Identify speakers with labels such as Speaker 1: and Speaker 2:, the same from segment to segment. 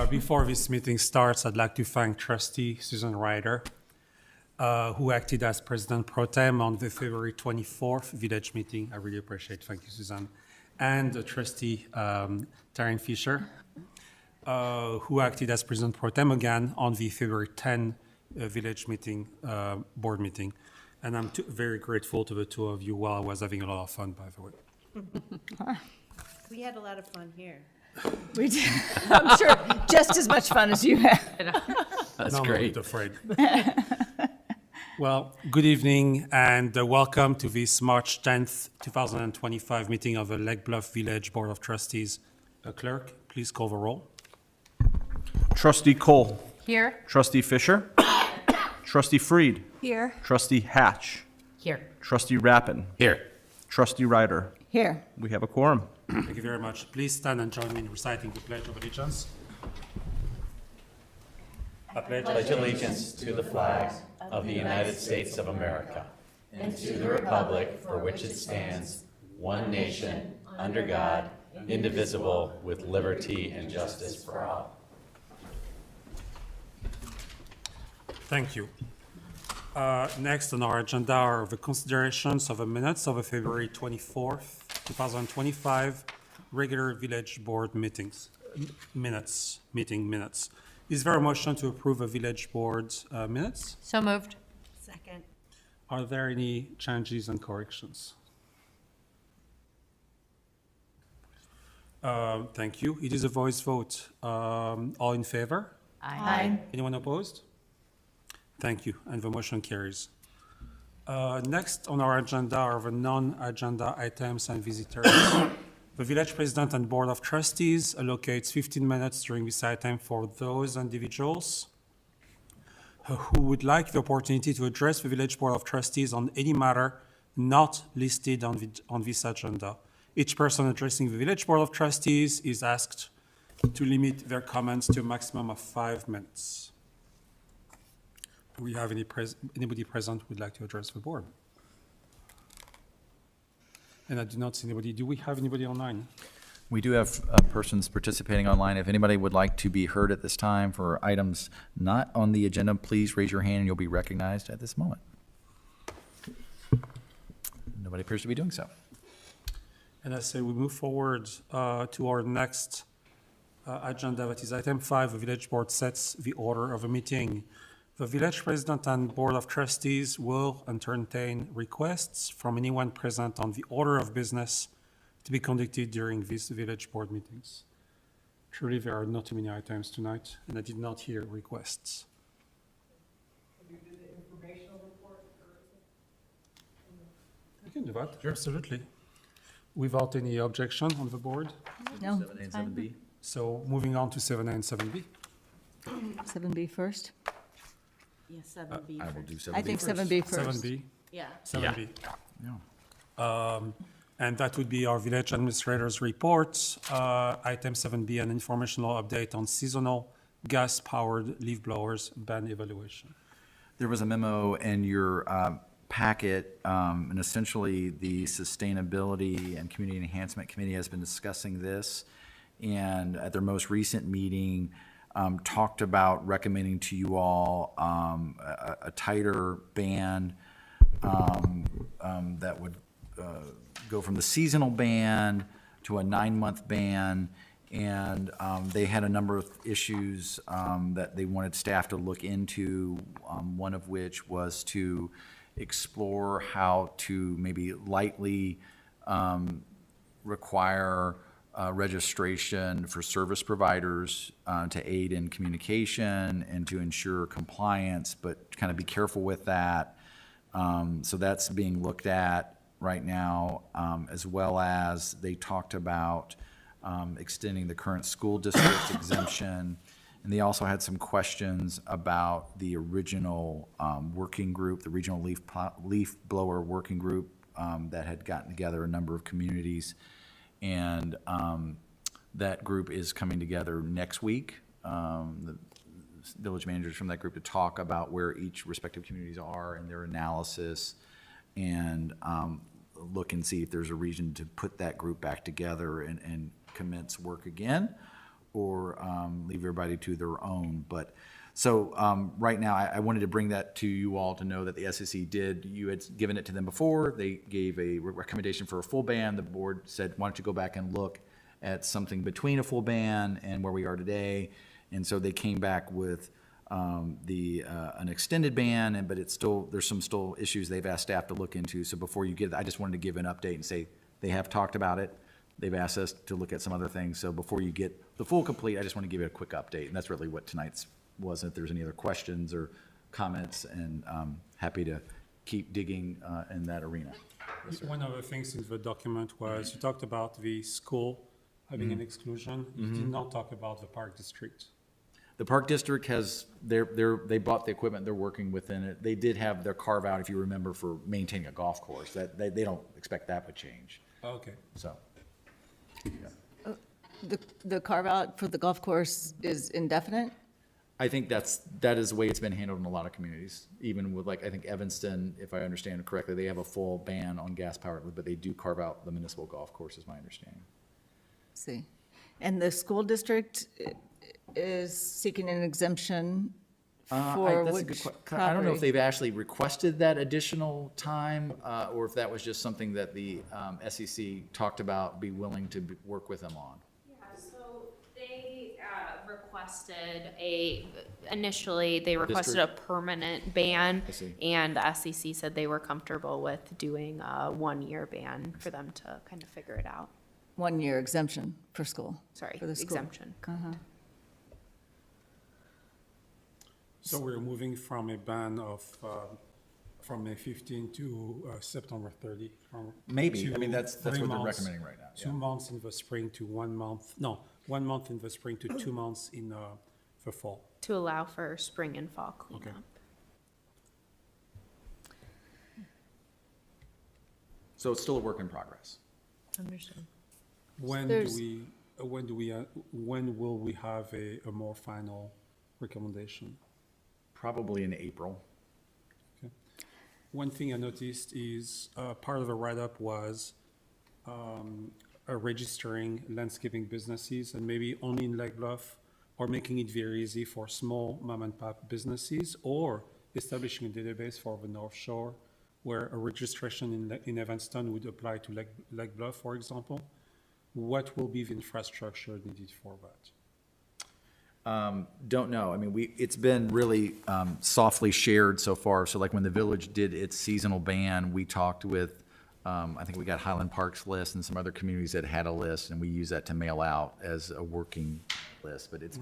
Speaker 1: Before this meeting starts, I'd like to thank Trustee Susan Ryder, who acted as President Pro Tem on the February 24th Village meeting. I really appreciate it. Thank you, Susan. And Trustee Taryn Fisher, who acted as President Pro Tem again on the February 10 Village meeting, board meeting. And I'm very grateful to the two of you while I was having a lot of fun, by the way.
Speaker 2: We had a lot of fun here.
Speaker 3: We did. I'm sure just as much fun as you had.
Speaker 4: That's
Speaker 1: No,
Speaker 4: great.
Speaker 1: I'm not afraid. Well, good evening and welcome to this March 10th, 2025 meeting of the Lake Bluff Village Board of Trustees. Clerk, please call the roll.
Speaker 5: Trustee Cole.
Speaker 2: Here.
Speaker 5: Trustee Fisher. Trustee Freed.
Speaker 3: Here.
Speaker 5: Trustee Hatch.
Speaker 2: Here.
Speaker 5: Trustee Rappin.
Speaker 4: Here.
Speaker 5: Trustee Ryder.
Speaker 3: Here.
Speaker 5: We have a quorum.
Speaker 1: Thank you very much. Please stand and join me in reciting the Pledge of Allegiance. I
Speaker 4: Pledge allegiance to the flag of the United States of America and to the republic for which it stands, one nation, under God, indivisible, with liberty and justice for all.
Speaker 1: Thank you. Next on our agenda are the considerations of the minutes of the February 24th, 2025 regular Village Board meeting minutes. Is there a motion to approve the Village Board's minutes?
Speaker 2: So moved. Second.
Speaker 1: Are there any changes and corrections? Thank you. It is a voice vote. All in favor?
Speaker 2: Aye.
Speaker 1: Anyone opposed? Thank you, and the motion carries. Next on our agenda are the non-agenda items and visitors. The Village President and Board of Trustees allocates 15 minutes during this item for those individuals who would like the opportunity to address the Village Board of Trustees on any matter not listed on this agenda. Each person addressing the Village Board of Trustees is asked to limit their comments to a maximum of 5 minutes. Do we have anybody present who would like to address the board? And I do not see anybody. Do we have anybody online?
Speaker 6: We do have persons participating online. If anybody would like to be heard at this time for items not on the agenda, please raise your hand and you'll be recognized at this moment. Nobody appears to be doing so.
Speaker 1: And I say we move forward to our next agenda, that is item 5. The Village Board sets the order of a meeting. The Village President and Board of Trustees will entertain requests from anyone present on the order of business to be conducted during these Village Board meetings. Truly, there are not too many items tonight, and I did not hear requests.
Speaker 7: Can you do the informational report?
Speaker 1: You can do that, absolutely. Without any objection on the board.
Speaker 3: No.
Speaker 6: 7A and 7B.
Speaker 1: So moving on to 7A and 7B.
Speaker 3: 7B first.
Speaker 2: Yeah, 7B.
Speaker 6: I will do 7B
Speaker 3: I think
Speaker 6: first.
Speaker 3: 7B first.
Speaker 1: 7B.
Speaker 2: Yeah.
Speaker 1: 7B.
Speaker 6: Yeah.
Speaker 1: And that would be our village administrator's report. Item 7B, an informational update on seasonal gas-powered leaf blowers ban evaluation.
Speaker 6: There was a memo in your packet, and essentially the Sustainability and Community Enhancement Committee has been discussing this, and at their most recent meeting, talked about recommending to you all a tighter ban that would go from the seasonal ban to a 9-month ban, and they had a number of issues that they wanted staff to look into, one of which was to explore how to maybe lightly require registration for service providers to aid in communication and to ensure compliance, but kind of be careful with that. So that's being looked at right now, as well as they talked about extending the current school district exemption. And they also had some questions about the original working group, the regional leaf blower working group that had gotten together a number of communities. And that group is coming together next week. The village managers from that group to talk about where each respective communities are and their analysis, and look and see if there's a reason to put that group back together and commence work again, or leave everybody to their own. But, so right now, I wanted to bring that to you all to know that the SEC did, you had given it to them before. They gave a recommendation for a full ban. The board said, why don't you go back and look at something between a full ban and where we are today? And so they came back with an extended ban, but it's still, there's some still issues they've asked staff to look into. So before you get, I just wanted to give an update and say, they have talked about it. They've asked us to look at some other things. So before you get the full complete, I just want to give you a quick update. And that's really what tonight's was. If there's any other questions or comments, and happy to keep digging in that arena.
Speaker 1: One of the things in the document was, you talked about the school having an exclusion. You did not talk about the park district.
Speaker 6: The Park District has, they bought the equipment, they're working within it. They did have their carve out, if you remember, for maintaining a golf course. That, they don't expect that would change,
Speaker 1: Okay.
Speaker 6: so.
Speaker 3: The carve out for the golf course is indefinite?
Speaker 6: I think that is the way it's been handled in a lot of communities, even with, like, I think Evanston, if I understand it correctly, they have a full ban on gas powered, but they do carve out the municipal golf course, is my understanding.
Speaker 3: See. And the school district is seeking an exemption for
Speaker 6: That's a good
Speaker 3: which
Speaker 6: que- I don't know if
Speaker 3: property?
Speaker 6: they've actually requested that additional time, or if that was just something that the SEC talked about, be willing to work with them on.
Speaker 8: Yeah, so they requested initially they requested a permanent ban.
Speaker 6: I see.
Speaker 8: And the SEC said they were comfortable with doing a 1-year ban for them to kind of figure it out.
Speaker 3: 1-year exemption for school.
Speaker 8: Sorry,
Speaker 3: for the school.
Speaker 8: exemption.
Speaker 1: So we're moving from a ban of, from May 15 to September 30.
Speaker 6: Maybe. I mean, that's what they're
Speaker 1: months,
Speaker 6: recommending right now,
Speaker 1: 2
Speaker 6: yeah.
Speaker 1: months in the spring to 1 month, no, 1 month in the spring to 2 months in the fall.
Speaker 8: To allow for spring and fall cleanup.
Speaker 6: So it's still a work in progress.
Speaker 8: Understood.
Speaker 1: When
Speaker 3: There's-
Speaker 1: when will we have a more final recommendation?
Speaker 6: Probably in April.
Speaker 1: One thing I noticed is, part of the write-up was, registering landscaping businesses, and maybe only in Lake Bluff, or making it very easy for small mom-and-pop businesses, or establishing a database for the North Shore, where a registration in Evanston would apply to Lake Bluff, for example. What will be the infrastructure needed for that?
Speaker 6: Don't know. I mean, it's been really softly shared so far. So like when the village did its seasonal ban, we talked with, I think we got Highland Park's list and some other communities that had a list, and we use that to mail out as a working list. But it's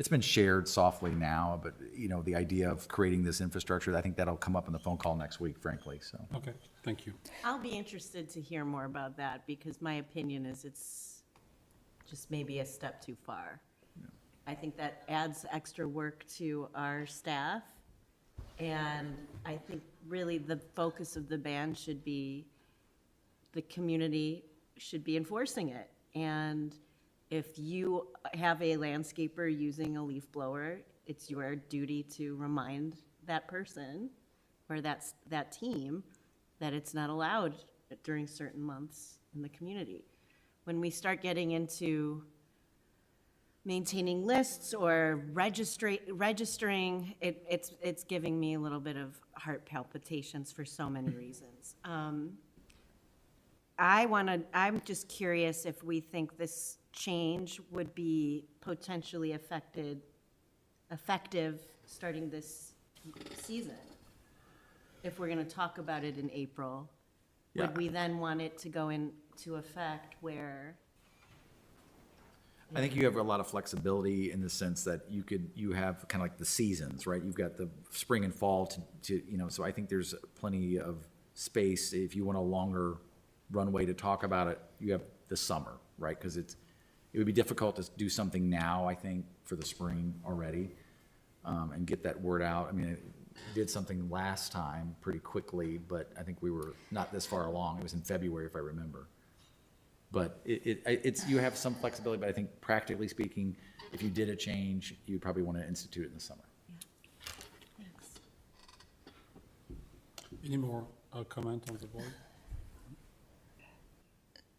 Speaker 6: been shared softly now. But, you know, the idea of creating this infrastructure, I think that'll come up in the phone call next week, frankly, so.
Speaker 1: Okay, thank you.
Speaker 2: I'll be interested to hear more about that, because my opinion is it's just maybe a step too far. I think that adds extra work to our staff, and I think really the focus of the ban should be, the community should be enforcing it. And if you have a landscaper using a leaf blower, it's your duty to remind that person or that team that it's not allowed during certain months in the community. When we start getting into maintaining lists or registering, it's giving me a little bit of heart palpitations for so many reasons. I'm just curious if we think this change would be potentially effective starting this season. If we're gonna talk about it in April,
Speaker 6: Yeah.
Speaker 2: would we then want it to go into effect where?
Speaker 6: I think you have a lot of flexibility in the sense that you have kind of like the seasons, right? You've got the spring and fall to, you know, so I think there's plenty of space. If you want a longer runway to talk about it, you have the summer, right? Because it would be difficult to do something now, I think, for the spring already, and get that word out. I mean, it did something last time pretty quickly, but I think we were not this far along. It was in February, if I remember. But it's, you have some flexibility, but I think practically speaking, if you did a change, you'd probably want to institute it in the summer.
Speaker 2: Thanks.
Speaker 1: Any more comment on the board?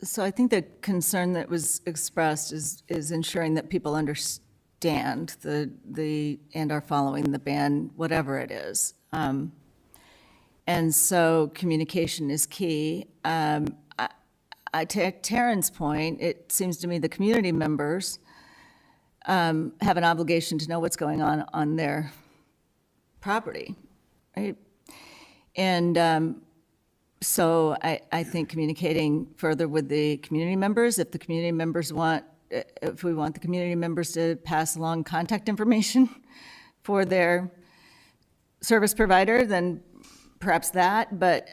Speaker 3: So I think the concern that was expressed is ensuring that people understand and are following the ban, whatever it is. And so communication is key. I take Taryn's point, it seems to me the community members have an obligation to know what's going on their property, right? And so I think communicating further with the community members, if we want the community members to pass along contact information for their service provider, then perhaps that, but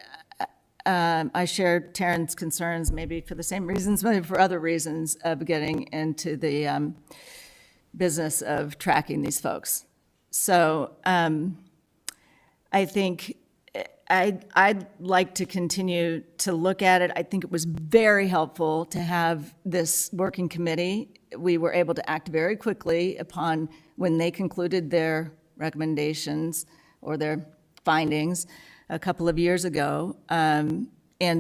Speaker 3: I share Taryn's concerns, maybe for the same reasons, maybe for other reasons, of getting into the business of tracking these folks. So I think I'd like to continue to look at it. I think it was very helpful to have this working committee. We were able to act very quickly upon when they concluded their recommendations or their findings a couple of years ago. And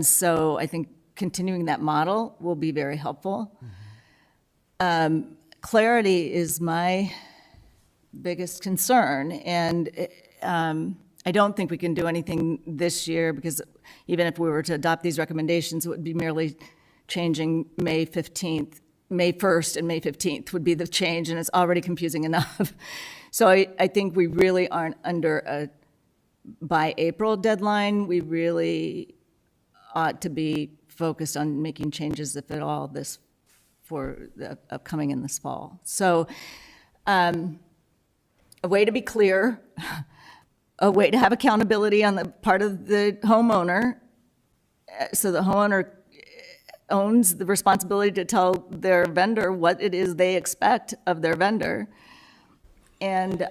Speaker 3: so I think continuing that model will be very helpful. Clarity is my biggest concern, and I don't think we can do anything this year, because even if we were to adopt these recommendations, it would be merely changing May 1st and May 15th would be the change, and it's already confusing enough. So I think we really aren't under a by April deadline. We really ought to be focused on making changes, if at all, for the upcoming in this fall. So a way to be clear, a way to have accountability on the part of the homeowner, so the homeowner owns the responsibility to tell their vendor what it is they expect of their vendor. And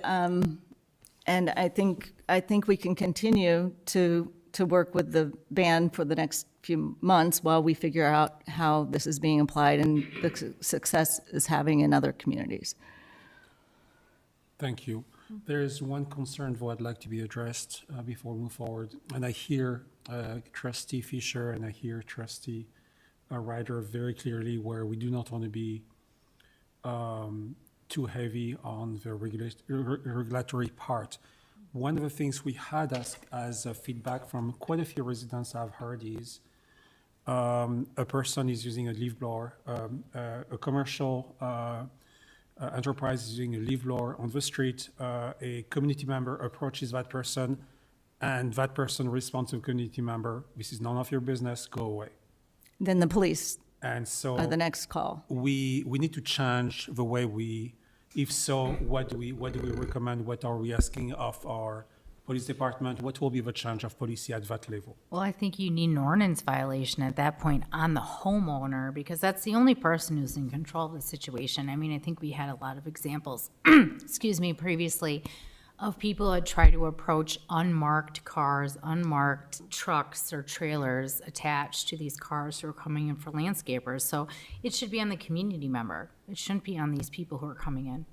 Speaker 3: I think we can continue to work with the ban for the next few months while we figure out how this is being applied and the success is having in other communities.
Speaker 1: Thank you. There is one concern that I'd like to be addressed before we move forward. And I hear Trustee Fisher and I hear Trustee Ryder very clearly, where we do not want to be too heavy on the regulatory part. One of the things we had as feedback from quite a few residents I've heard is a person is using a leaf blower, a commercial enterprise is using a leaf blower on the street, a community member approaches that person, and that person responds to a community member, "This is none of your business, go away."
Speaker 3: Then the police
Speaker 1: And so
Speaker 3: are the next call.
Speaker 1: we need to change the way if so, what do we recommend? What are we asking of our police department? What will be the change of policy at that level?
Speaker 9: Well, I think you need an ordinance violation at that point on the homeowner, because that's the only person who's in control of the situation. I mean, I think we had a lot of examples, excuse me, previously, of people that try to approach unmarked cars, unmarked trucks or trailers attached to these cars who are coming in for landscapers. So it should be on the community member. It shouldn't be on these people who are coming in.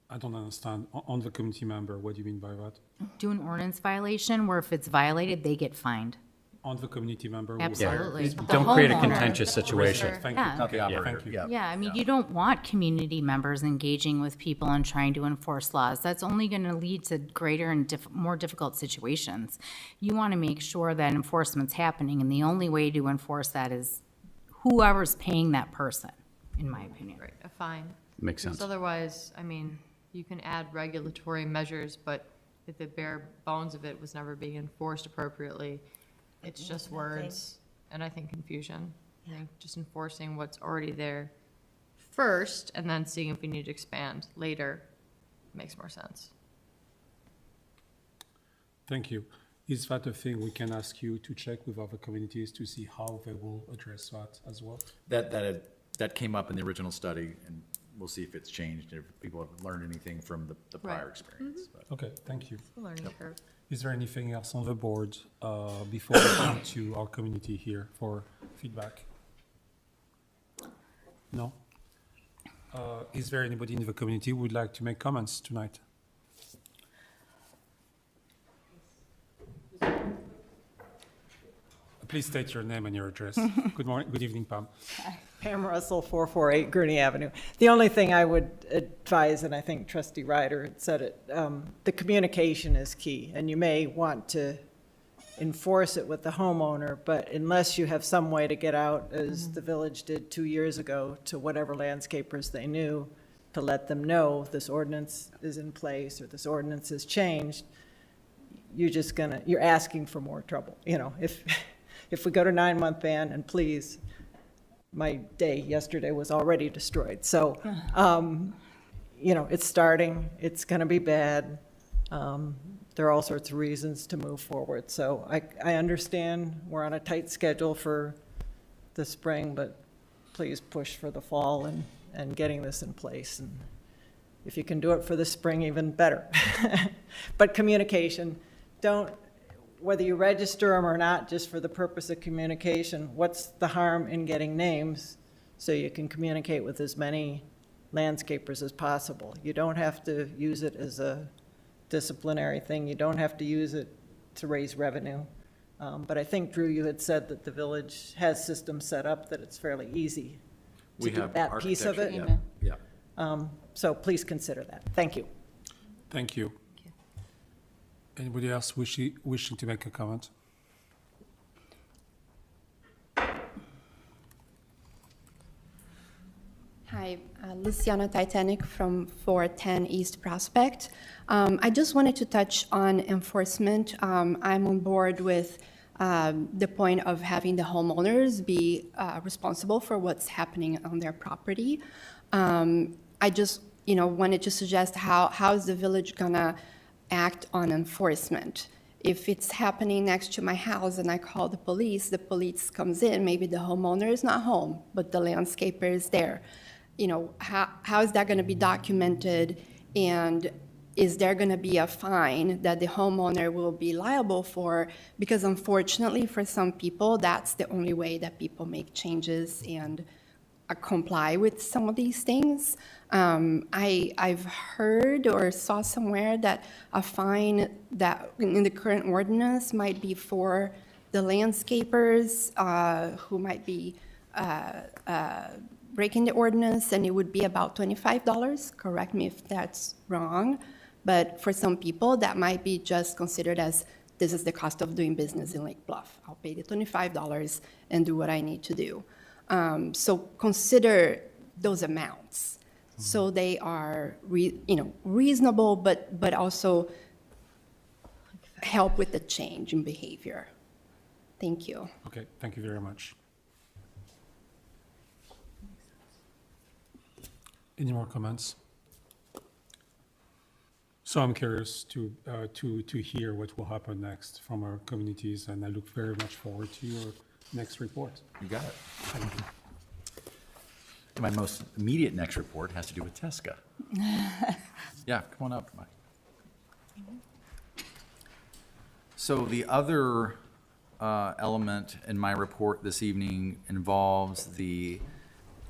Speaker 1: I don't understand. On the community member, what do you mean by that?
Speaker 9: Do an ordinance violation where if it's violated, they get fined.
Speaker 1: On the community member?
Speaker 9: Absolutely. The
Speaker 4: Don't create a
Speaker 9: homeowner.
Speaker 4: contentious situation.
Speaker 1: Thank
Speaker 9: Yeah.
Speaker 1: you.
Speaker 6: Not the
Speaker 1: Thank
Speaker 6: operator,
Speaker 1: you.
Speaker 6: yeah.
Speaker 9: Yeah, I mean, you don't want community members engaging with people and trying to enforce laws. That's only going to lead to greater and more difficult situations. You want to make sure that enforcement's happening, and the only way to enforce that is whoever's paying that person, in my opinion.
Speaker 10: Right, a fine.
Speaker 4: Makes
Speaker 10: Because
Speaker 4: sense.
Speaker 10: otherwise, I mean, you can add regulatory measures, but if the bare bones of it was never being enforced appropriately, it's just words, and I think confusion. I think just enforcing what's already there first, and then seeing if we need to expand later makes more sense.
Speaker 1: Thank you. Is that a thing we can ask you to check with other communities to see how they will address that as well?
Speaker 6: That came up in the original study, and we'll see if it's changed, if people have learned anything from the prior
Speaker 10: Right.
Speaker 6: experience. But
Speaker 1: Okay, thank you.
Speaker 10: It's a learning curve.
Speaker 1: Is there anything else on the board before we come to our community here for feedback? No? Is there anybody in the community who would like to make comments tonight? Please state your name and your address. Good morning, good evening, Pam.
Speaker 7: Pam Russell, 448 Gurney Avenue. The only thing I would advise, and I think Trustee Ryder had said it, the communication is key, and you may want to enforce it with the homeowner, but unless you have some way to get out, as the village did 2 years ago, to whatever landscapers they knew, to let them know this ordinance is in place or this ordinance has changed, you're asking for more trouble. You know, if we go to 9-month ban, and please, my day yesterday was already destroyed. So, you know, it's starting, it's gonna be bad. There are all sorts of reasons to move forward. So I understand we're on a tight schedule for the spring, but please push for the fall and getting this in place. And if you can do it for the spring, even better. But communication, whether you register them or not, just for the purpose of communication, what's the harm in getting names so you can communicate with as many landscapers as possible? You don't have to use it as a disciplinary thing. You don't have to use it to raise revenue. But I think, Drew, you had said that the village has systems set up that it's fairly easy to do that piece of it.
Speaker 6: Yeah.
Speaker 7: So please consider that. Thank you.
Speaker 1: Thank you. Anybody else wishing to make a comment?
Speaker 11: Hi, Luciana Titanic from 410 East Prospect. I just wanted to touch on enforcement. I'm on board with the point of having the homeowners be responsible for what's happening on their property. I just, wanted to suggest how is the village gonna act on enforcement? If it's happening next to my house and I call the police comes in, maybe the homeowner is not home, but the landscaper is there. How is that gonna be documented? And is there gonna be a fine that the homeowner will be liable for? Because unfortunately, for some people, that's the only way that people make changes and comply with some of these things. I've heard or saw somewhere that a fine that in the current ordinance might be for the landscapers who might be breaking the ordinance, and it would be about $25. Correct me if that's wrong. But for some people, that might be just considered as, this is the cost of doing business in Lake Bluff. I'll pay the $25 and do what I need to do. So consider those amounts. So they are, reasonable, but also help with the change in behavior. Thank you.
Speaker 1: Okay, thank you very much. Any more comments? So I'm curious to hear what will happen next from our communities, and I look very much forward to your next report.
Speaker 6: You got it.
Speaker 1: Thank you.
Speaker 6: My most immediate next report has to do with Tesca. Yeah, come on up, Mike. So the other element in my report this evening involves the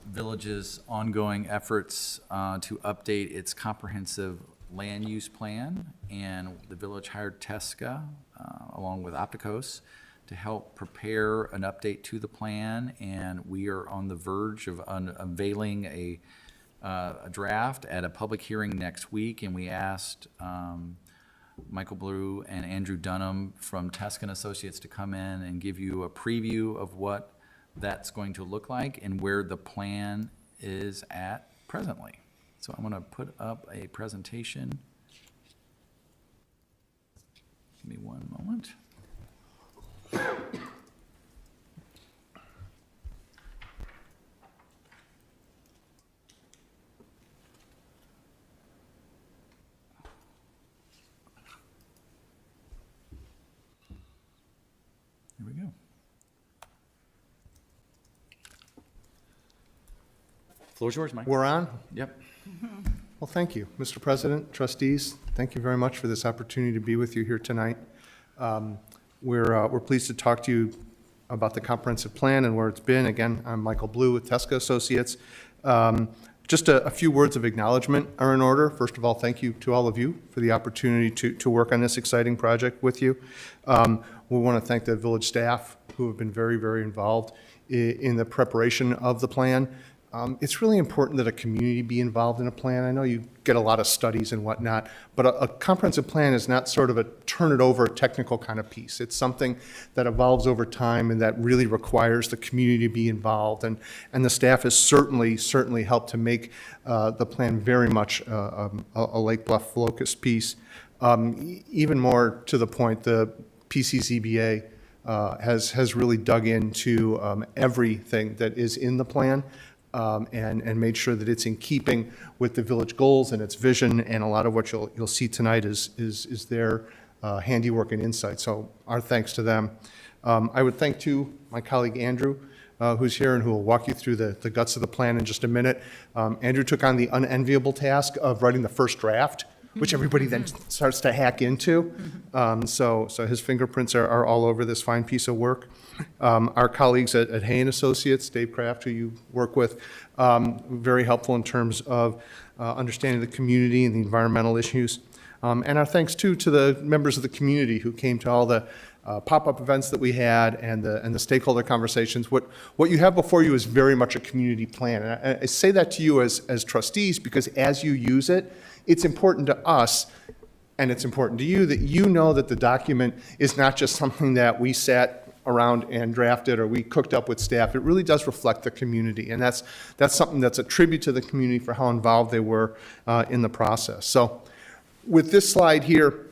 Speaker 6: village's ongoing efforts to update its comprehensive land use plan, and the village hired Tesca along with Opticos to help prepare an update to the plan, and we are on the verge of unveiling a draft at a public hearing next week, and we asked Michael Blue and Andrew Dunham from Tesca and Associates to come in and give you a preview of what that's going to look like and where the plan is at presently. So I'm going to put up a presentation. Give me one moment. Here we go. Floor's yours, Mike.
Speaker 12: We're on?
Speaker 6: Yep.
Speaker 12: Well, thank you, Mr. President, trustees. Thank you very much for this opportunity to be with you here tonight. We're pleased to talk to you about the comprehensive plan and where it's been. Again, I'm Michael Blue with Tesca Associates. Just a few words of acknowledgement are in order. First of all, thank you to all of you for the opportunity to work on this exciting project with you. We want to thank the village staff who have been very, very involved in the preparation of the plan. It's really important that a community be involved in a plan. I know you get a lot of studies and whatnot, but a comprehensive plan is not sort of a turn it over technical kind of piece. It's something that evolves over time and that really requires the community to be involved. And the staff has certainly helped to make the plan very much a Lake Bluff focused piece. Even more to the point, the PCZBA has really dug into everything that is in the plan. And made sure that it's in keeping with the village goals and its vision, and a lot of what you'll see tonight is their handiwork and insight. So our thanks to them. I would thank too my colleague Andrew, who's here and who will walk you through the guts of the plan in just a minute. Andrew took on the unenviable task of writing the first draft, which everybody then starts to hack into. So his fingerprints are all over this fine piece of work. Our colleagues at Hay & Associates, Dave Kraft, who you work with, very helpful in terms of understanding the community and the environmental issues. And our thanks too to the members of the community who came to all the pop-up events that we had and the stakeholder conversations. What you have before you is very much a community plan. And I say that to you as trustees because as you use it, it's important to us and it's important to you that you know that the document is not just something that we sat around and drafted or we cooked up with staff. It really does reflect the community, and that's something that's a tribute to the community for how involved they were in the process. So with this slide here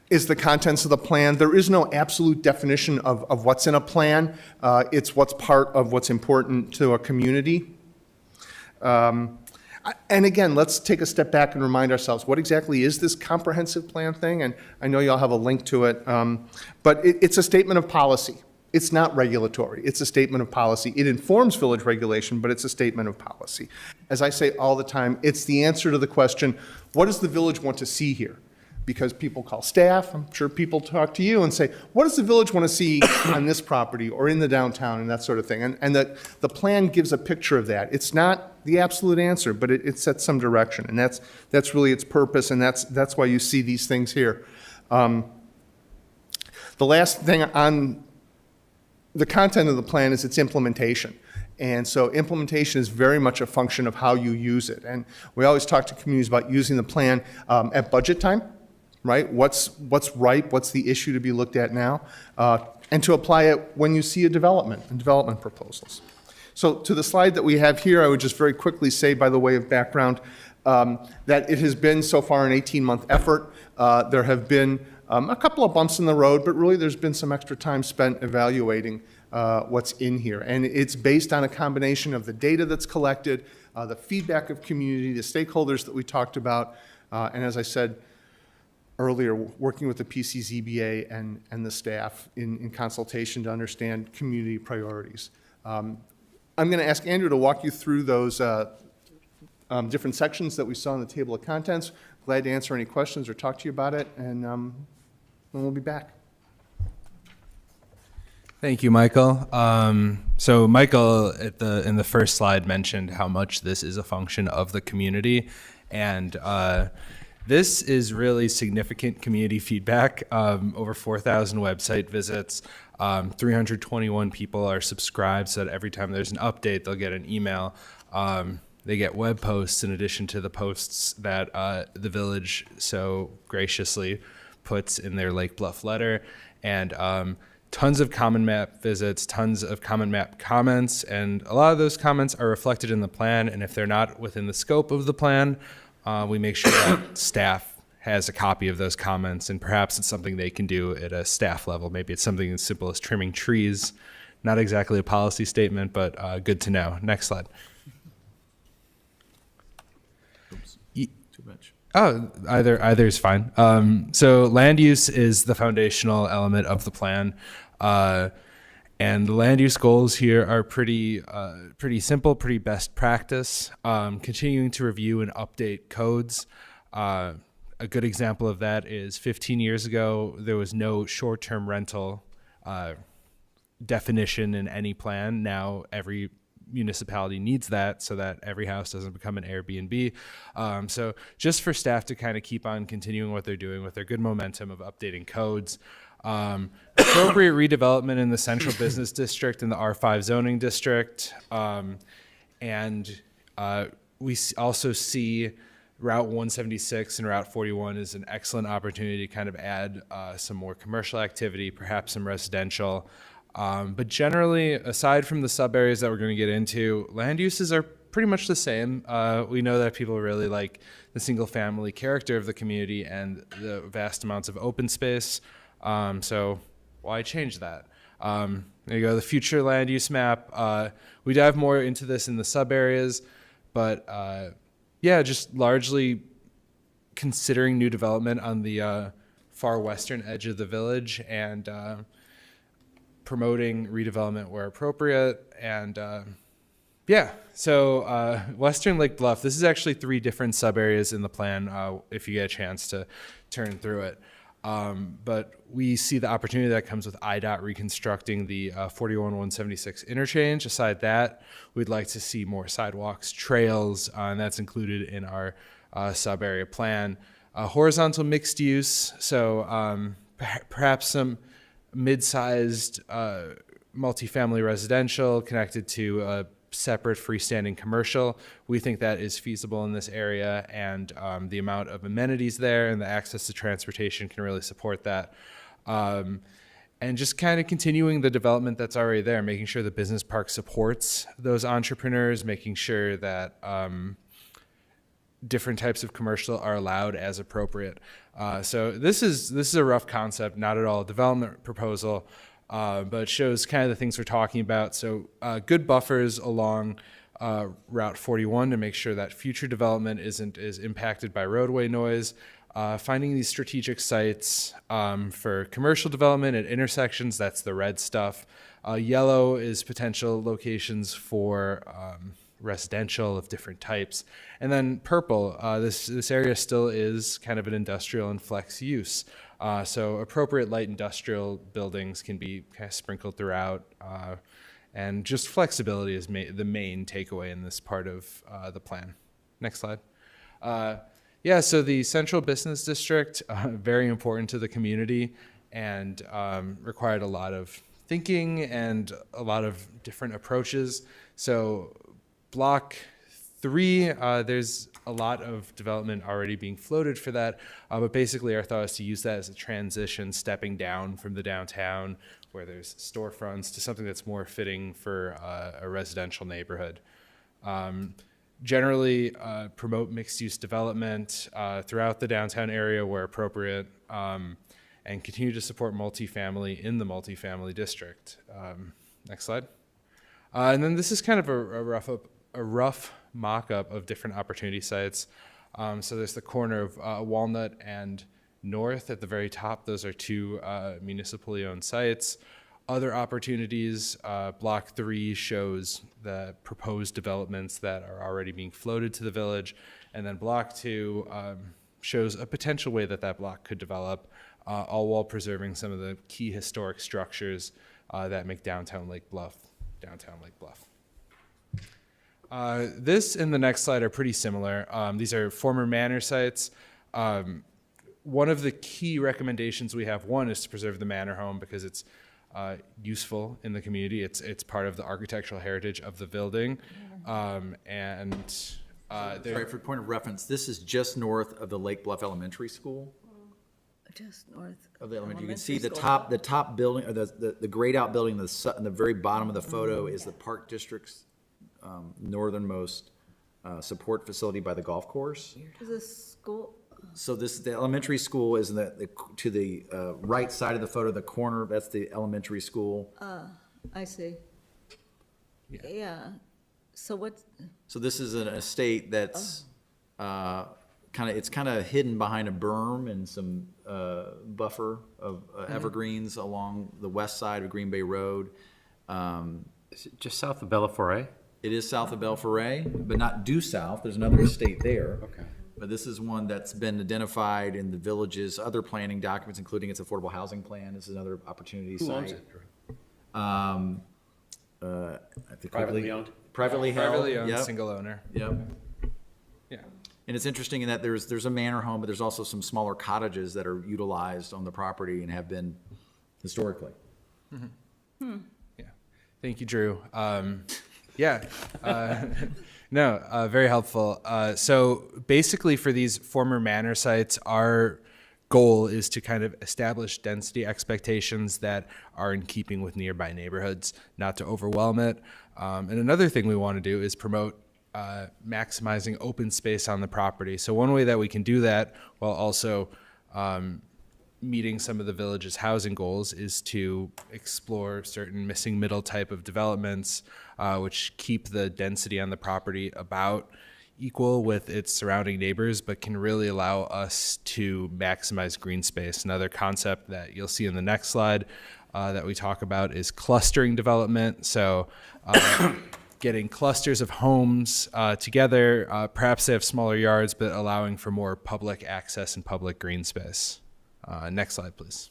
Speaker 12: is the contents of the plan. There is no absolute definition of what's in a plan. It's what's part of what's important to a community. And again, let's take a step back and remind ourselves, what exactly is this comprehensive plan thing? And I know y'all have a link to it, but it's a statement of policy. It's not regulatory. It's a statement of policy. It informs village regulation, but it's a statement of policy. As I say all the time, it's the answer to the question, what does the village want to see here? Because people call staff, I'm sure people talk to you and say, what does the village want to see on this property or in the downtown and that sort of thing? And the plan gives a picture of that. It's not the absolute answer, but it sets some direction. And that's really its purpose, and that's why you see these things here. The last thing on the content of the plan is its implementation. And so implementation is very much a function of how you use it. And we always talk to communities about using the plan at budget time. Right? What's ripe? What's the issue to be looked at now? And to apply it when you see a development and development proposals. So to the slide that we have here, I would just very quickly say, by the way of background, that it has been so far an 18-month effort. There have been a couple of bumps in the road, but really there's been some extra time spent evaluating what's in here. And it's based on a combination of the data that's collected, the feedback of community, the stakeholders that we talked about, and as I said, earlier, working with the PCZBA and the staff in consultation to understand community priorities. I'm going to ask Andrew to walk you through those different sections that we saw in the table of contents. Glad to answer any questions or talk to you about it, and then we'll be back.
Speaker 13: Thank you, Michael. So Michael, in the first slide, mentioned how much this is a function of the community, and this is really significant community feedback. Over 4,000 website visits, 321 people are subscribed, so that every time there's an update, they'll get an email. They get web posts in addition to the posts that the village so graciously puts in their Lake Bluff letter, and tons of Common Map visits, tons of Common Map comments, and a lot of those comments are reflected in the plan, and if they're not within the scope of the plan, we make sure that staff has a copy of those comments, and perhaps it's something they can do at a staff level. Maybe it's something as simple as trimming trees. Not exactly a policy statement, but good to know. Next slide.
Speaker 6: Oops, too much.
Speaker 13: Oh, either is fine. So land use is the foundational element of the plan. And the land use goals here are pretty simple, pretty best practice. Continuing to review and update codes. A good example of that is 15 years ago, there was no short-term rental definition in any plan. Now every municipality needs that so that every house doesn't become an Airbnb. So just for staff to kind of keep on continuing what they're doing with their good momentum of updating codes. Appropriate redevelopment in the central business district and the R5 zoning district. And we also see Route 176 and Route 41 is an excellent opportunity to kind of add some more commercial activity, perhaps some residential. But generally, aside from the sub areas that we're going to get into, land uses are pretty much the same. We know that people really like the single family character of the community and the vast amounts of open space. So why change that? There you go, the future land use map. We dive more into this in the sub areas, but yeah, just largely considering new development on the far western edge of the village and promoting redevelopment where appropriate. And yeah, so Western Lake Bluff, this is actually 3 different sub areas in the plan if you get a chance to turn through it. But we see the opportunity that comes with IDOT reconstructing the 41-176 interchange. Aside that, we'd like to see more sidewalks, trails, and that's included in our sub-area plan. Horizontal mixed use, so perhaps some mid-sized multifamily residential connected to a separate freestanding commercial. We think that is feasible in this area, and the amount of amenities there and the access to transportation can really support that. And just kind of continuing the development that's already there, making sure the business park supports those entrepreneurs, making sure that different types of commercial are allowed as appropriate. So this is a rough concept, not at all a development proposal. But it shows kind of the things we're talking about. So good buffers along Route 41 to make sure that future development isn't as impacted by roadway noise. Finding these strategic sites for commercial development at intersections, that's the red stuff. Yellow is potential locations for residential of different types. And then purple, this area still is kind of an industrial and flex use. So appropriate light industrial buildings can be kind of sprinkled throughout, and just flexibility is the main takeaway in this part of the plan. Next slide. Yeah, so the central business district, very important to the community and required a lot of thinking and a lot of different approaches. So block 3, there's a lot of development already being floated for that, but basically our thought is to use that as a transition, stepping down from the downtown where there's storefronts to something that's more fitting for a residential neighborhood. Generally, promote mixed-use development throughout the downtown area where appropriate, and continue to support multifamily in the multifamily district. Next slide. And then this is kind of a rough mock-up of different opportunity sites. So there's the corner of Walnut and North at the very top. Those are 2 municipally owned sites. Other opportunities, Block 3 shows the proposed developments that are already being floated to the village. And then Block 2 shows a potential way that block could develop, all while preserving some of the key historic structures that make downtown Lake Bluff. This and the next slide are pretty similar. These are former manor sites. One of the key recommendations we have, one, is to preserve the manor home because it's useful in the community. It's part of the architectural heritage of the building.
Speaker 6: Sorry, for point of reference, this is just north of the Lake Bluff Elementary School.
Speaker 3: Just north
Speaker 6: Of the elementary, you can see the top building, or the grayed out building in the very bottom of the photo is the Park District's northernmost support facility by the golf course.
Speaker 3: is this school.
Speaker 6: So the elementary school is to the right side of the photo, the corner, that's the elementary school.
Speaker 3: I see. Yeah. So what?
Speaker 6: So this is an estate that's kind of hidden behind a berm and some buffer of evergreens along the west side of Green Bay Road.
Speaker 4: Is it just south of Bellaforet?
Speaker 6: It is south of Belforet, but not due south. There's another estate there.
Speaker 4: Okay.
Speaker 6: But this is one that's been identified in the village's other planning documents, including its affordable housing plan. This is another opportunity site.
Speaker 4: Who owns it?
Speaker 6: I think
Speaker 4: Privately owned?
Speaker 6: Privately held.
Speaker 13: Privately owned,
Speaker 6: Yep.
Speaker 13: single owner.
Speaker 6: Yep.
Speaker 13: Yeah.
Speaker 6: And it's interesting in that there's a manor home, but there's also some smaller cottages that are utilized on the property and have been historically.
Speaker 13: Yeah. Thank you, Drew. Yeah. No, very helpful. So basically for these former manor sites, our goal is to kind of establish density expectations that are in keeping with nearby neighborhoods, not to overwhelm it. And another thing we want to do is promote maximizing open space on the property. So one way that we can do that while also meeting some of the village's housing goals is to explore certain missing middle type of developments, which keep the density on the property about equal with its surrounding neighbors, but can really allow us to maximize green space. Another concept that you'll see in the next slide that we talk about is clustering development. So getting clusters of homes together, perhaps they have smaller yards, but allowing for more public access and public green space. Next slide, please.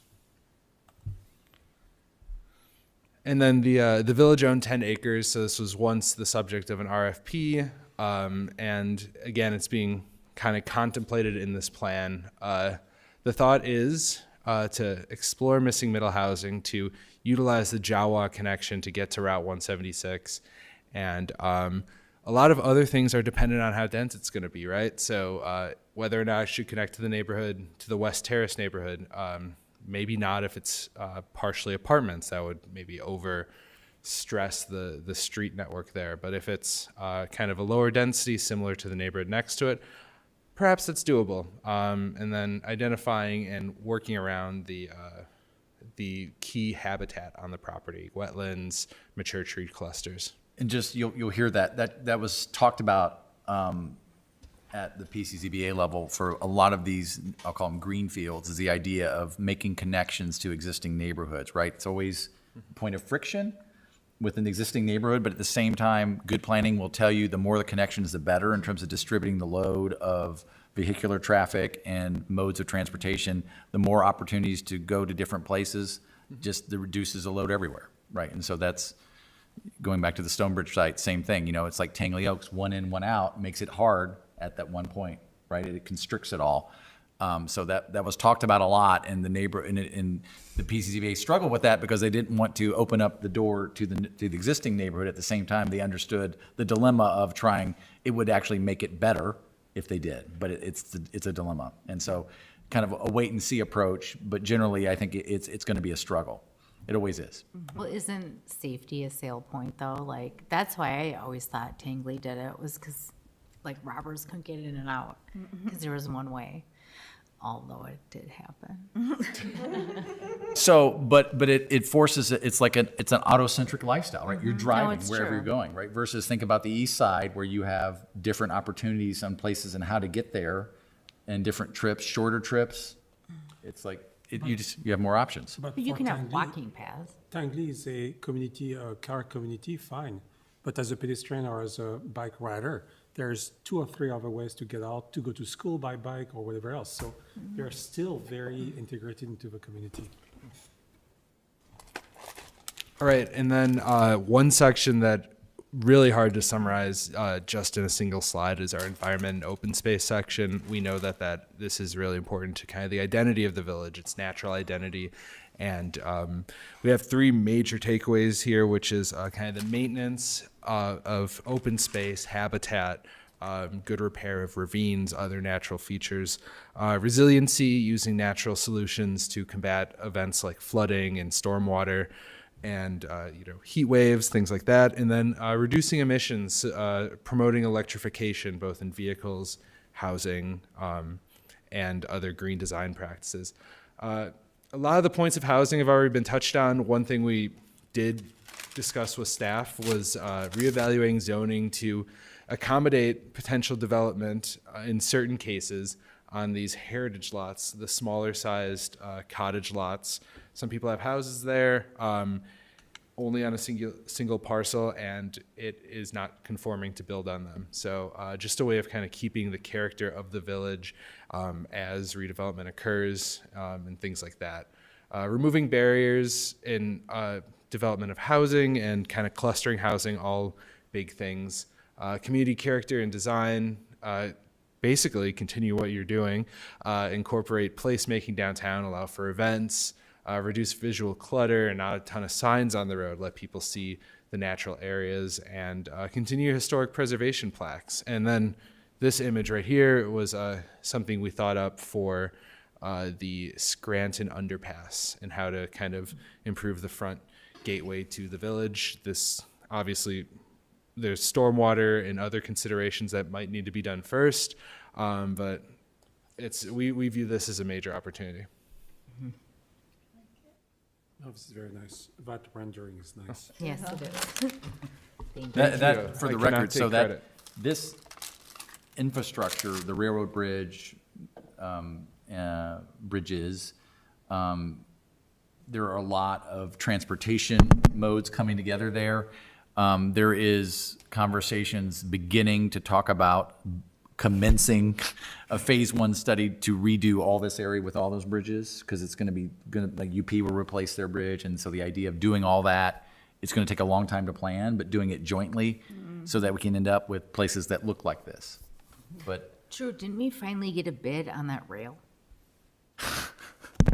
Speaker 13: And then the village owned 10 acres. So this was once the subject of an RFP. And again, it's being kind of contemplated in this plan. The thought is to explore missing middle housing, to utilize the Jawa connection to get to Route 176. And a lot of other things are dependent on how dense it's going to be, right? So whether or not it should connect to the neighborhood, to the West Terrace neighborhood, maybe not if it's partially apartments. That would maybe over stress the street network there. But if it's kind of a lower density, similar to the neighborhood next to it, perhaps it's doable. And then identifying and working around the key habitat on the property, wetlands, mature tree clusters.
Speaker 6: And just, you'll hear that was talked about at the PCZBA level for a lot of these, I'll call them green fields, is the idea of making connections to existing neighborhoods, right? It's always a point of friction within the existing neighborhood, but at the same time, good planning will tell you the more the connections, the better in terms of distributing the load of vehicular traffic and modes of transportation. The more opportunities to go to different places, just reduces the load everywhere, right? And so that's, going back to the Stonebridge site, same thing. You know, it's like Tangley Oaks, one in, one out, makes it hard at that one point, right? It constricts it all. So that was talked about a lot, and the PCCBA struggled with that because they didn't want to open up the door to the existing neighborhood. At the same time, they understood the dilemma of trying. It would actually make it better if they did, but it's a dilemma. And so, kind of a wait and see approach. But generally, I think it's going to be a struggle. It always is.
Speaker 9: Well, isn't safety a sale point though? Like, that's why I always thought Tangley did it, was because like robbers couldn't get in and out because there was one way, although it did happen.
Speaker 6: So, but it forces it. It's like it's an auto-centric lifestyle, right? You're driving
Speaker 9: it's
Speaker 6: wherever
Speaker 9: true.
Speaker 6: you're going, right? Versus think about the east side where you have different opportunities on places and how to get there, and different trips, shorter trips. It's like you have more options.
Speaker 9: But you
Speaker 1: for
Speaker 9: can have
Speaker 1: Tangley-
Speaker 9: walking paths.
Speaker 1: Tangley is a community, a car community, fine. But as a pedestrian or as a bike rider, there's 2 or 3 other ways to get out, to go to school by bike or whatever else. So they're still very integrated into the community.
Speaker 13: All right, and then one section that really hard to summarize just in a single slide is our environment and open space section. We know that this is really important to kind of the identity of the village, its natural identity. And we have 3 major takeaways here, which is kind of the maintenance of open space, habitat, good repair of ravines, other natural features, resiliency, using natural solutions to combat events like flooding and stormwater, and heat waves, things like that, and then reducing emissions, promoting electrification both in vehicles, housing, and other green design practices. A lot of the points of housing have already been touched on. One thing we did discuss with staff was reevaluating zoning to accommodate potential development in certain cases on these heritage lots, the smaller sized cottage lots. Some people have houses there only on a single parcel, and it is not conforming to build on them. So just a way of kind of keeping the character of the village as redevelopment occurs and things like that. Removing barriers in development of housing and kind of clustering housing all big things. Community character and design, basically continue what you're doing. Incorporate placemaking downtown, allow for events, reduce visual clutter and not a ton of signs on the road, let people see the natural areas, and continue historic preservation plaques. And then this image right here was something we thought up for the Scranton underpass and how to kind of improve the front gateway to the village. This obviously, there's stormwater and other considerations that might need to be done first, but we view this as a major opportunity.
Speaker 1: Oh, this is very nice. That rendering is nice.
Speaker 9: Yes, it is. Thank you.
Speaker 6: That, for
Speaker 13: I
Speaker 6: the
Speaker 13: cannot
Speaker 6: record, so
Speaker 13: take
Speaker 6: that,
Speaker 13: credit.
Speaker 6: this infrastructure, the railroad bridge, bridges, there are a lot of transportation modes coming together there. There is conversations beginning to talk about commencing a phase 1 study to redo all this area with all those bridges, because it's going to be like UP will replace their bridge, and so the idea of doing all that, it's going to take a long time to plan, but doing it jointly so that we can end up with places that look like this. But
Speaker 9: True, didn't we finally get a bid on that rail?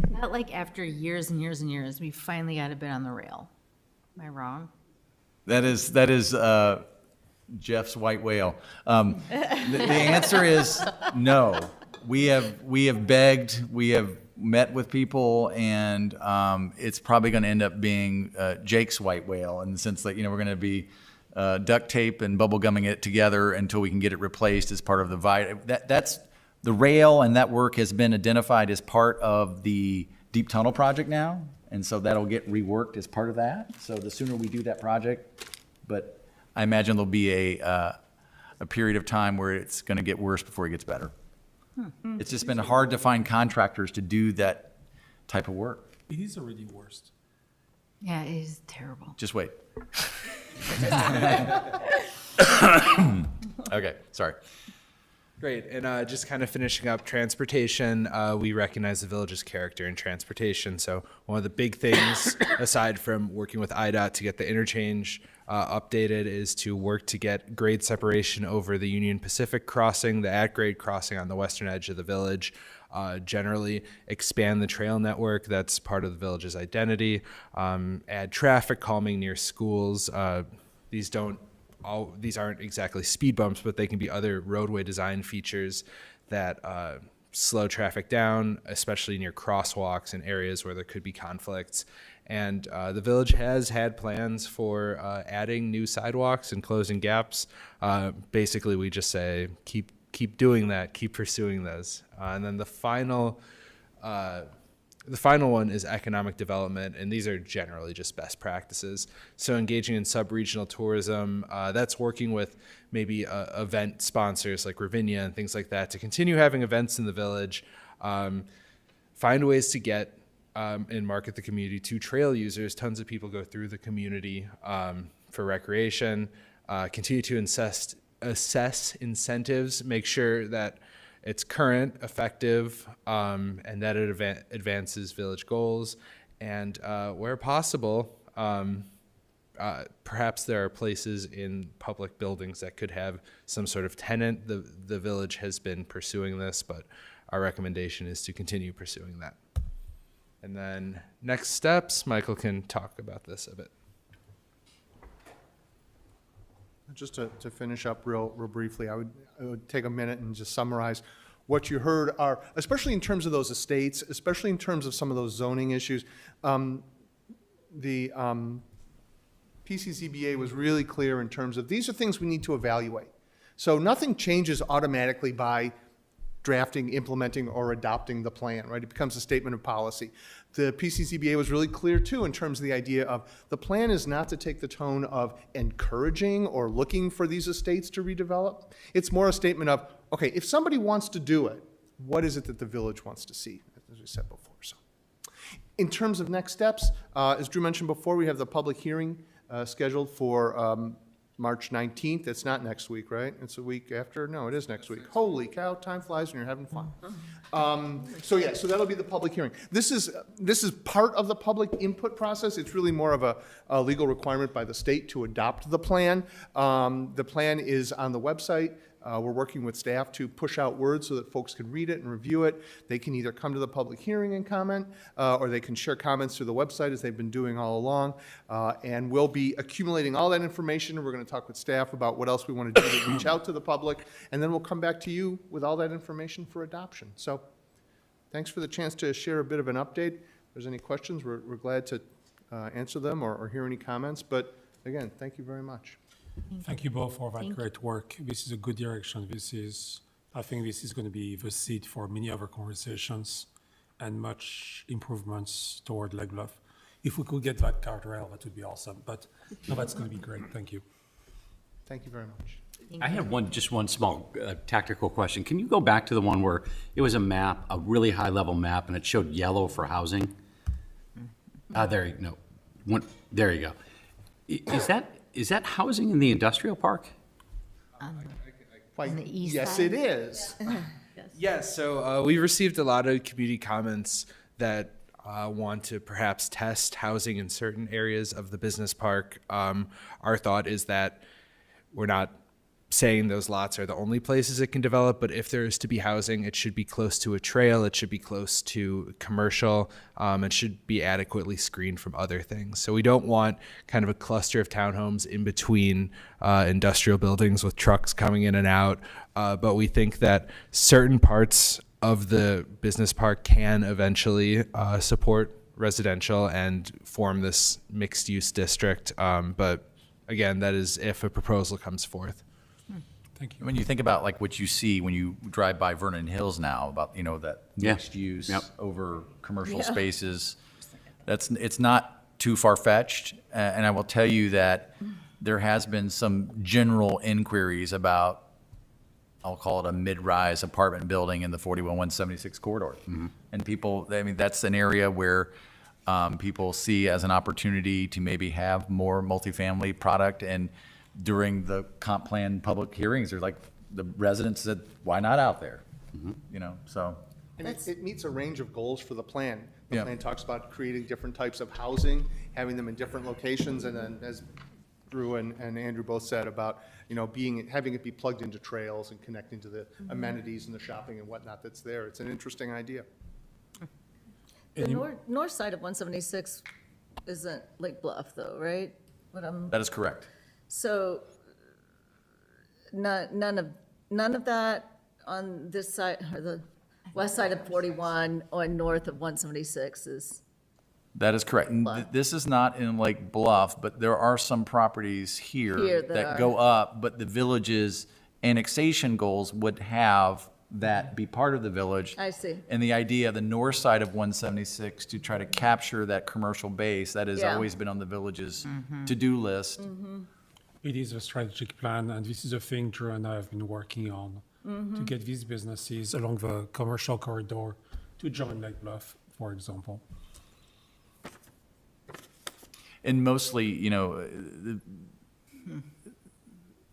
Speaker 9: Not like after years and years and years, we finally got a bid on the rail. Am I wrong?
Speaker 6: that is Jeff's white whale. The answer is no. We have begged, we have met with people, and it's probably going to end up being Jake's white whale, in the sense that, we're going to be duct tape and bubble gumming it together until we can get it replaced as part of the that's the rail, and that work has been identified as part of the deep tunnel project now, and so that'll get reworked as part of that. So the sooner we do that project, but I imagine there'll be a period of time where it's going to get worse before it gets better. It's just been hard to find contractors to do that type of work.
Speaker 1: It is already worst.
Speaker 9: Yeah, it is terrible.
Speaker 6: Just wait. Okay, sorry.
Speaker 13: Great, and just kind of finishing up transportation, we recognize the village's character in transportation. So one of the big things, aside from working with IDOT to get the interchange updated, is to work to get grade separation over the Union Pacific crossing, the at-grade crossing on the western edge of the village. Generally expand the trail network that's part of the village's identity, add traffic calming near schools. These aren't exactly speed bumps, but they can be other roadway design features that slow traffic down, especially near crosswalks and areas where there could be conflicts. And the village has had plans for adding new sidewalks and closing gaps. Basically, we just say keep doing that, keep pursuing those. And then the final one is economic development, and these are generally just best practices. So engaging in sub-regional tourism, that's working with maybe event sponsors like Ravinia and things like that to continue having events in the village, find ways to get and market the community to trail users. Tons of people go through the community for recreation, continue to assess incentives, make sure that it's current, effective, and that it advances village goals. And where possible, perhaps there are places in public buildings that could have some sort of tenant. The village has been pursuing this, but our recommendation is to continue pursuing that. And then next steps, Michael can talk about this a bit.
Speaker 12: Just to finish up real briefly, I would take a minute and just summarize what you heard are, especially in terms of those estates, especially in terms of some of those zoning issues. The PCZBA was really clear in terms of these are things we need to evaluate. So nothing changes automatically by drafting, implementing, or adopting the plan, right? It becomes a statement of policy. The PCZBA was really clear too in terms of the idea of the plan is not to take the tone of encouraging or looking for these estates to redevelop. It's more a statement of, okay, if somebody wants to do it, what is it that the village wants to see, as we said before. So, in terms of next steps, as Drew mentioned before, we have the public hearing scheduled for March 19th. It's not next week, right? It's a week after? No, it is next week. Holy cow, time flies when you're having fun. So yeah, so that'll be the public hearing. This is part of the public input process. It's really more of a legal requirement by the state to adopt the plan. The plan is on the website. We're working with staff to push out words so that folks can read it and review it. They can either come to the public hearing and comment, or they can share comments through the website as they've been doing all along. And we'll be accumulating all that information. We're going to talk with staff about what else we want to do to reach out to the public, and then we'll come back to you with all that information for adoption. So thanks for the chance to share a bit of an update. If there's any questions, we're glad to answer them or hear any comments. But again, thank you very much.
Speaker 1: Thank you both for that great work. This is a good direction. I think this is going to be the seed for many other conversations and much improvements toward Lake Bluff. If we could get that guardrail, that would be awesome. But no, that's going to be great. Thank you.
Speaker 12: Thank you very much.
Speaker 14: I have just one small tactical question. Can you go back to the one where it was a map, a really high-level map, and it showed yellow for housing? There you go. Is that housing in the industrial park?
Speaker 3: On the east
Speaker 12: Yes,
Speaker 3: side?
Speaker 12: it is.
Speaker 13: Yes, so we received a lot of community comments that want to perhaps test housing in certain areas of the business park. Our thought is that we're not saying those lots are the only places it can develop, but if there is to be housing, it should be close to a trail, it should be close to commercial, it should be adequately screened from other things. So we don't want kind of a cluster of townhomes in between industrial buildings with trucks coming in and out, but we think that certain parts of the business park can eventually support residential and form this mixed-use district, but again, that is if a proposal comes forth.
Speaker 1: Thank you.
Speaker 6: When you think about like what you see when you drive by Vernon Hills now, about, that mixed use over commercial spaces, it's not too far-fetched. And I will tell you that there has been some general inquiries about, I'll call it a mid-rise apartment building in the 41176 corridor. And people, that's an area where people see as an opportunity to maybe have more multifamily product. And during the comp plan public hearings, there's like the residents said, why not out there? So.
Speaker 12: And it meets a range of goals for the plan. The
Speaker 6: Yeah.
Speaker 12: plan talks about creating different types of housing, having them in different locations, and then as Drew and Andrew both said about, having it be plugged into trails and connecting to the amenities and the shopping and whatnot that's there. It's an interesting idea.
Speaker 3: The north side of 176 isn't Lake Bluff, though, right?
Speaker 6: That is correct.
Speaker 3: So none of that on this side, or the west side of 41 or north of 176 is.
Speaker 6: That is correct. And this is not in Lake Bluff, but there are some properties here that go up, but the village's annexation goals would have that be part of the village.
Speaker 3: I see.
Speaker 6: And the idea, the north side of 176, to try to capture that commercial base, that has always been on the village's to-do list.
Speaker 1: It is a strategic plan, and this is a thing Drew and I have been working on to get these businesses along the commercial corridor to join Lake Bluff, for example.
Speaker 6: And mostly,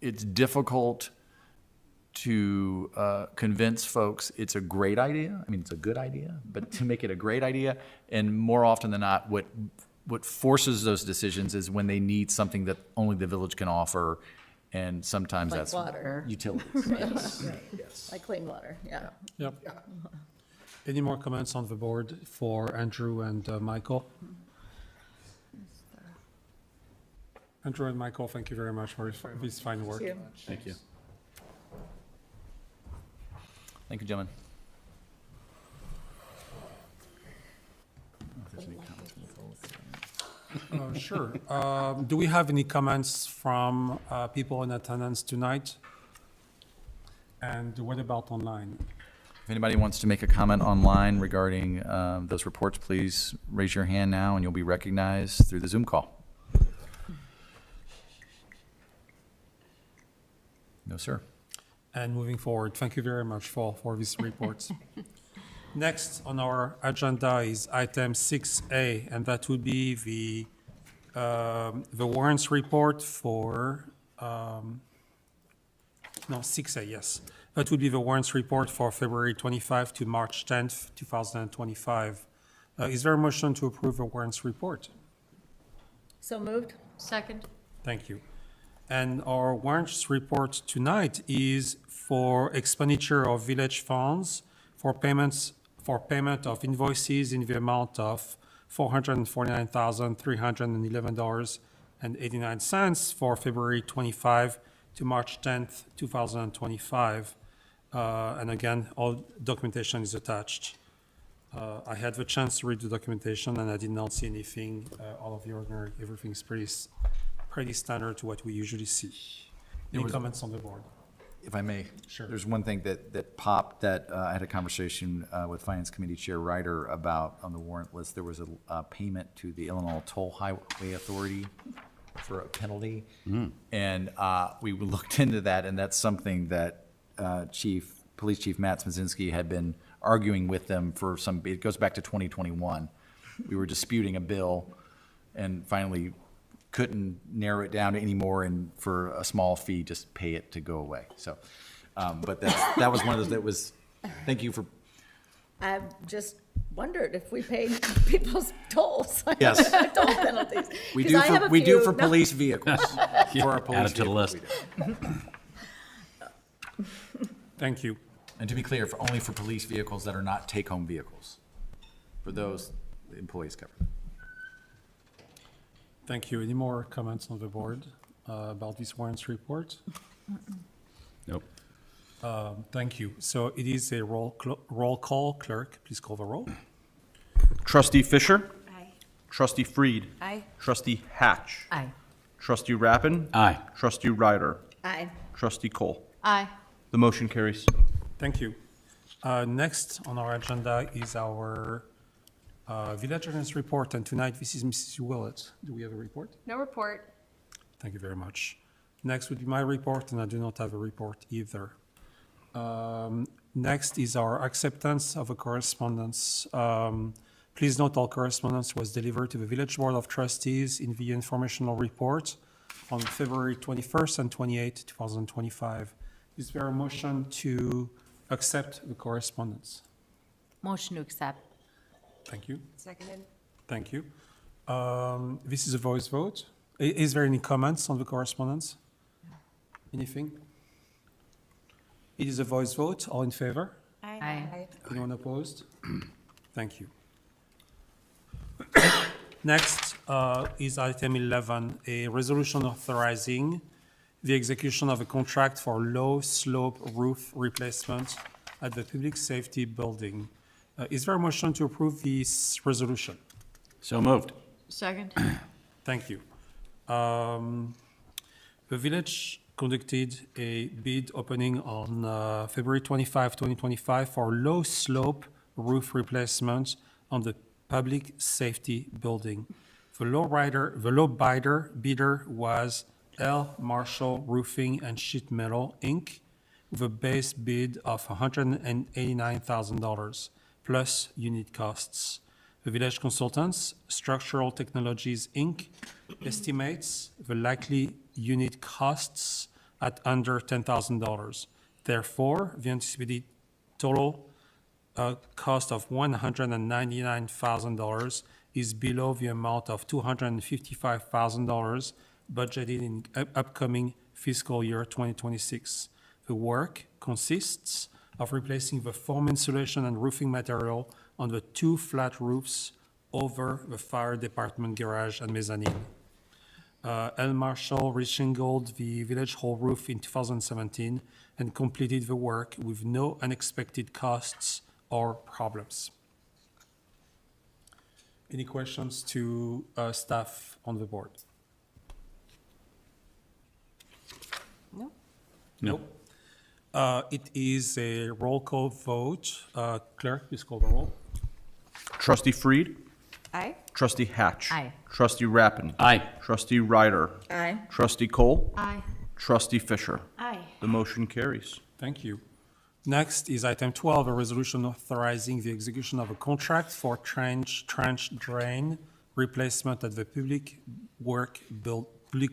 Speaker 6: it's difficult to convince folks it's a great idea. It's a good idea, but to make it a great idea, and more often than not, what forces those decisions is when they need something that only the village can offer, and sometimes
Speaker 3: Like
Speaker 6: that's
Speaker 3: water.
Speaker 6: utilities.
Speaker 3: Yes. Like clean water, yeah.
Speaker 1: Yep. Any more comments on the board for Andrew and Michael? Andrew and Michael, thank you very much for this fine work.
Speaker 6: Thank you. Thank you, gentlemen.
Speaker 1: Sure. Do we have any comments from people in attendance tonight? And what about online?
Speaker 6: If anybody wants to make a comment online regarding those reports, please raise your hand now and you'll be recognized through the Zoom call. No, sir.
Speaker 1: And moving forward, thank you very much for these reports. Next on our agenda is item 6A, and that would be the warrants report for No, 6A, yes. That would be the warrants report for February 25 to March 10th, 2025. Is there a motion to approve the warrants report?
Speaker 3: So moved?
Speaker 10: Second.
Speaker 1: Thank you. And our warrants report tonight is for expenditure of village funds for payment of invoices in the amount of $449,311.89 for February 25 to March 10th, 2025. And again, all documentation is attached. I had the chance to read the documentation and I did not see anything out of the ordinary. Everything is pretty standard to what we usually see. Any comments on the board?
Speaker 6: If I may.
Speaker 1: Sure.
Speaker 6: There's one thing that popped that I had a conversation with Finance Committee Chair Ryder about on the warrant list. There was a payment to the Illinois Toll Highway Authority for a penalty. And we looked into that, and that's something that Police Chief Matt Smazinski had been arguing with them for it goes back to 2021. We were disputing a bill and finally couldn't narrow it down anymore, and for a small fee, just pay it to go away. So, but that was one of those that was, thank you for.
Speaker 3: I just wondered if we paid people's tolls.
Speaker 6: Yes.
Speaker 3: Toll penalties.
Speaker 6: We
Speaker 3: 'Cause
Speaker 6: do
Speaker 3: I have a
Speaker 6: we do
Speaker 3: few.
Speaker 6: for
Speaker 3: No.
Speaker 6: police vehicles. For our police
Speaker 14: Add it to the
Speaker 6: vehicles,
Speaker 14: list.
Speaker 6: we do.
Speaker 1: Thank you.
Speaker 6: And to be clear, only for police vehicles that are not take-home vehicles. For those, the employees covered.
Speaker 1: Thank you. Any more comments on the board about this warrants report?
Speaker 14: Nope.
Speaker 1: Thank you. So it is a roll call. Clerk, please call the roll.
Speaker 5: Trustee Fisher?
Speaker 2: Aye.
Speaker 5: Trustee Freed?
Speaker 2: Aye.
Speaker 5: Trustee Hatch?
Speaker 9: Aye.
Speaker 5: Trustee Rappin?
Speaker 14: Aye.
Speaker 5: Trustee Ryder?
Speaker 3: Aye.
Speaker 5: Trustee Cole?
Speaker 10: Aye.
Speaker 5: The motion carries.
Speaker 1: Thank you. Next on our agenda is our village ordinance report, and tonight this is Mrs. Willett. Do we have a report?
Speaker 10: No report.
Speaker 1: Thank you very much. Next would be my report, and I do not have a report either. Next is our acceptance of a correspondence. Please note all correspondence was delivered to the Village Board of Trustees in the informational report on February 21st and 28th, 2025. Is there a motion to accept the correspondence?
Speaker 9: Motion to accept.
Speaker 1: Thank you.
Speaker 2: Seconded.
Speaker 1: Thank you. This is a voice vote. Is there any comments on the correspondence? Anything? It is a voice vote. All in favor?
Speaker 9: Aye.
Speaker 1: Anyone opposed? Thank you. Next is item 11, a resolution authorizing the execution of a contract for low-slope roof replacement at the Public Safety Building. Is there a motion to approve this resolution?
Speaker 14: So moved.
Speaker 10: Second.
Speaker 1: Thank you. The village conducted a bid opening on February 25, 2025 for low-slope roof replacement on the Public Safety Building. The low bidder was L. Marshall Roofing and Sheet Metal, Inc., with a base bid of $189,000 plus unit costs. The village consultants, Structural Technologies, Inc., estimates the likely unit costs at under $10,000. Therefore, the anticipated total cost of $199,000 is below the amount of $255,000 budgeted in upcoming fiscal year 2026. The work consists of replacing the foam insulation and roofing material on the two flat roofs over the fire department garage and mezzanine. L. Marshall reshingled the village hall roof in 2017 and completed the work with no unexpected costs or problems. Any questions to staff on the board?
Speaker 2: No.
Speaker 1: Nope. It is a roll call vote. Clerk, please call the roll.
Speaker 5: Trustee Freed?
Speaker 2: Aye.
Speaker 5: Trustee Hatch?
Speaker 9: Aye.
Speaker 5: Trustee Rappin?
Speaker 14: Aye.
Speaker 5: Trustee Ryder?
Speaker 3: Aye.
Speaker 5: Trustee Cole?
Speaker 10: Aye.
Speaker 5: Trustee Fisher?
Speaker 2: Aye.
Speaker 5: The motion carries.
Speaker 1: Thank you. Next is item 12, a resolution authorizing the execution of a contract for trench drain replacement at the Public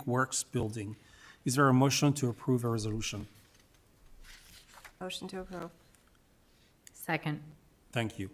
Speaker 1: Works Building. Is there a motion to approve a resolution?
Speaker 15: Motion to approve.
Speaker 9: Second.
Speaker 1: Thank you.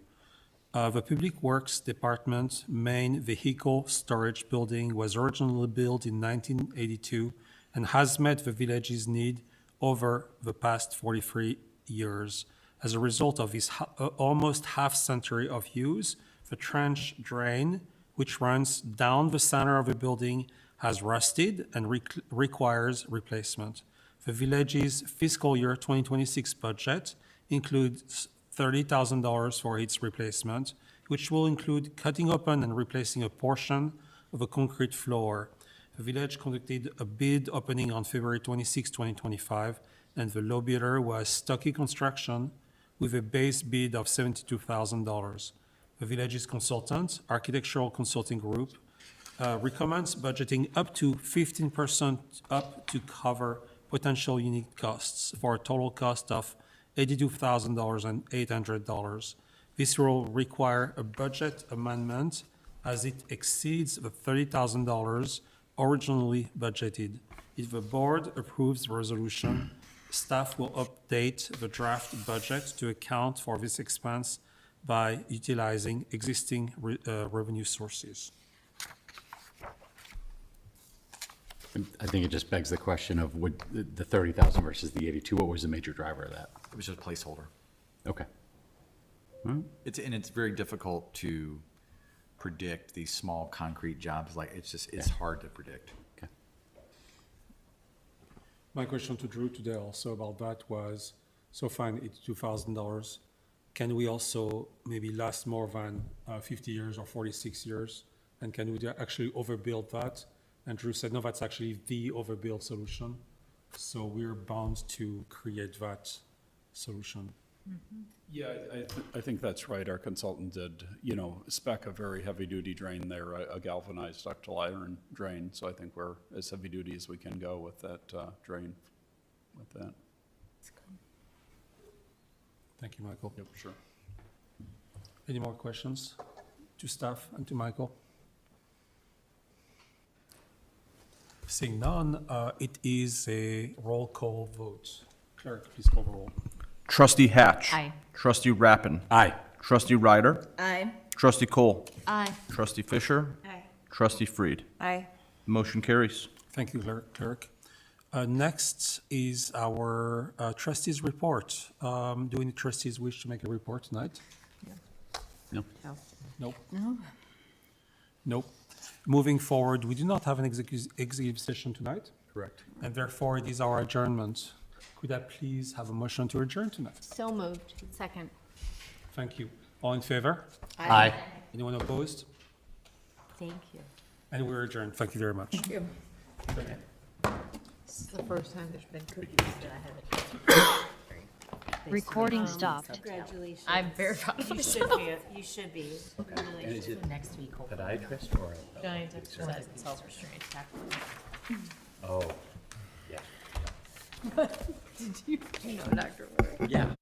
Speaker 1: The Public Works Department main vehicle storage building was originally built in 1982 and has met the village's need over the past 43 years. As a result of its almost half-century of use, the trench drain, which runs down the center of the building, has rusted and requires replacement. The village's fiscal year 2026 budget includes $30,000 for its replacement, which will include cutting open and replacing a portion of a concrete floor. The village conducted a bid opening on February 26, 2025, and the low bidder was Stocky Construction with a base bid of $72,000. The village's consultant, Architectural Consulting Group, recommends budgeting up to 15% up to cover potential unit costs for a total cost of $82,800. This will require a budget amendment as it exceeds the $30,000 originally budgeted. If the board approves the resolution, staff will update the draft budget to account for this expense by utilizing existing revenue sources.
Speaker 14: I think it just begs the question of would the 30,000 versus the 82, what was the major driver of that?
Speaker 6: It was just a placeholder.
Speaker 14: Okay.
Speaker 6: It's very difficult to predict these small concrete jobs. Like, it's hard to predict.
Speaker 14: Okay.
Speaker 1: My question to Drew today also about that was, so fine, $82,000. Can we also maybe last more than 50 years or 46 years? And can we actually overbuild that? And Drew said, no, that's actually the overbuild solution. So we're bound to create that solution.
Speaker 16: Yeah, I think that's right. Our consultant did, spec a very heavy-duty drain there, a galvanized ductile iron drain. So I think we're as heavy-duty as we can go with that drain, with that.
Speaker 1: Thank you, Michael.
Speaker 16: Yep, sure.
Speaker 1: Any more questions to staff and to Michael? Seeing none, it is a roll call vote. Clerk, please call the roll.
Speaker 5: Trustee Hatch.
Speaker 9: Aye.
Speaker 5: Trustee Rappin.
Speaker 14: Aye.
Speaker 5: Trustee Ryder.
Speaker 3: Aye.
Speaker 5: Trustee Cole.
Speaker 10: Aye.
Speaker 5: Trustee Fisher.
Speaker 2: Aye.
Speaker 5: Trustee Freed.
Speaker 15: Aye.
Speaker 5: Motion carries.
Speaker 1: Thank you, Clerk. Next is our trustees' report. Do any trustees wish to make a report tonight?
Speaker 14: No?
Speaker 1: Nope. Nope. Moving forward, we do not have an executive session tonight,
Speaker 14: Correct.
Speaker 1: and therefore it is our adjournment. Could I please have a motion to adjourn tonight?
Speaker 8: So moved.
Speaker 9: Second.
Speaker 1: Thank you. All in favor?
Speaker 14: Aye.
Speaker 1: Anyone opposed?
Speaker 9: Thank you.
Speaker 1: And we're adjourned. Thank you very much.
Speaker 3: Thank you.
Speaker 10: This is the first time there's been cookies that I haven't.
Speaker 9: Recording stopped.
Speaker 2: Congratulations.
Speaker 10: I'm very proud of
Speaker 2: You
Speaker 10: myself.
Speaker 2: should be. You should be. Congratulations.
Speaker 9: Next week, hopefully.
Speaker 14: Podiatrist or?
Speaker 10: Giant exercise and self-restraint.
Speaker 14: Oh, yeah.
Speaker 10: Did you know Dr. Ward?
Speaker 14: Yeah.